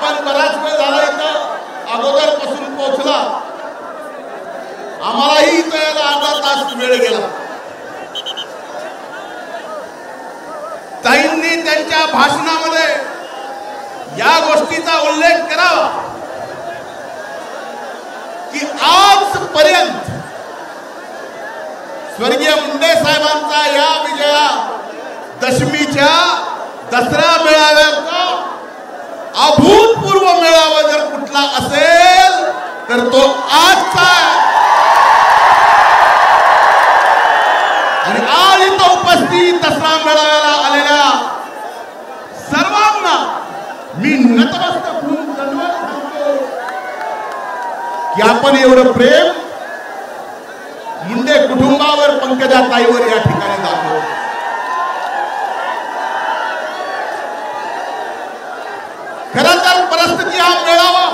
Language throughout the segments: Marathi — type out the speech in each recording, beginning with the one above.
आपण बराच वेळ झाला इथं अगोदरपासून पोहोचला, आम्हालाही इथं यायला अर्धा तास वेळ गेला. ताईंनी त्यांच्या भाषणामध्ये या गोष्टीचा उल्लेख करावा की आजपर्यंत स्वर्गीय मुंडे साहेबांचा या विजया दशमीच्या दसरा मेळाव्याचा अभूतपूर्व मेळावा जर कुठला असेल तर तो आजचा आहे. आणि आज इथं उपस्थित दसरा मेळाव्याला आलेल्या सर्वांना मी नतमस्तक होऊन धन्यवाद सांगतो की आपण एवढं प्रेम मुंडे कुटुंबावर, पंकजाताईवर या ठिकाणी दाखवतो. खरं तर परिस्थिती हा मेळावा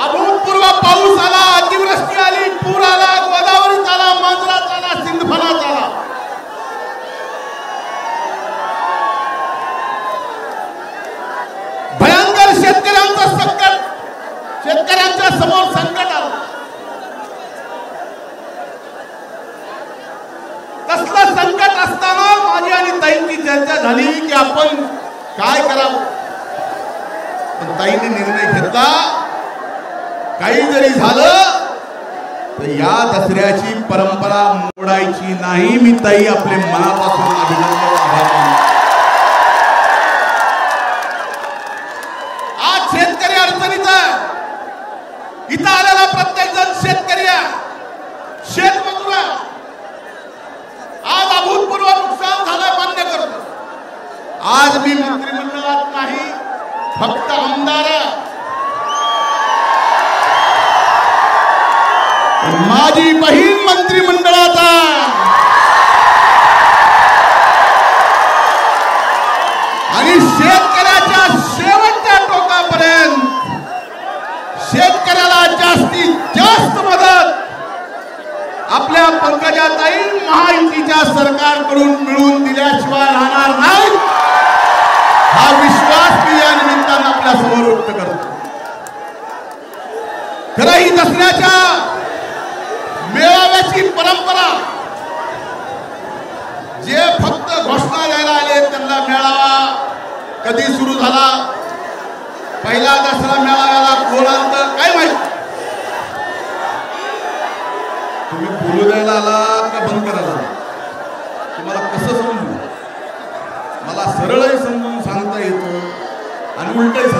अभूतपूर्व पाऊस आला, अतिवृष्टी आली, पूर आला, गोदावरी आला, मांजरा आला, सिंधफणा आला. भयंकर शेतकऱ्यांचं संकट, शेतकऱ्यांच्या समोर संकट आलं. तसलं संकट असताना माझी आणि ताईंची चर्चा झाली की आपण काय करावं. पण ताईंनी निर्णय घेतला, काही जरी झालं तर या दसऱ्याची परंपरा मोडायची नाही. मी ताई आपले मनापासून अभिनंदन, आभार मानतो. आज शेतकरी अडचणीचा, इथं आलेला प्रत्येक जण शेतकरी आहे, शेतमजूर आहे. आज अभूतपूर्व नुकसान झालं मान्य करतो. आज मी मंत्रिमंडळात नाही, फक्त आमदार आहे. माझी बहीण मंत्रिमंडळात आहे आणि शेतकऱ्याच्या शेवटच्या टोकापर्यंत शेतकऱ्याला जास्तीत जास्त मदत आपल्या पंकजाताई महायुतीच्या सरकारकडून मिळवून दिल्याशिवाय राहणार नाही. हा विश्वास मी या निमित्तानं आपल्या समोर व्यक्त करतो. खरं ही दसऱ्याच्या मेळाव्याची परंपरा, जे फक्त घोषणा द्यायला आले त्यांना मेळावा कधी सुरू झाला, पहिला दसरा मेळाव्याला कोण आलं काय माहिती. तुम्ही बोलू द्यायला आला का बंद करायला, तुम्हाला कसं समजू. मला सरळही समजून सांगता येतं आणि उलटही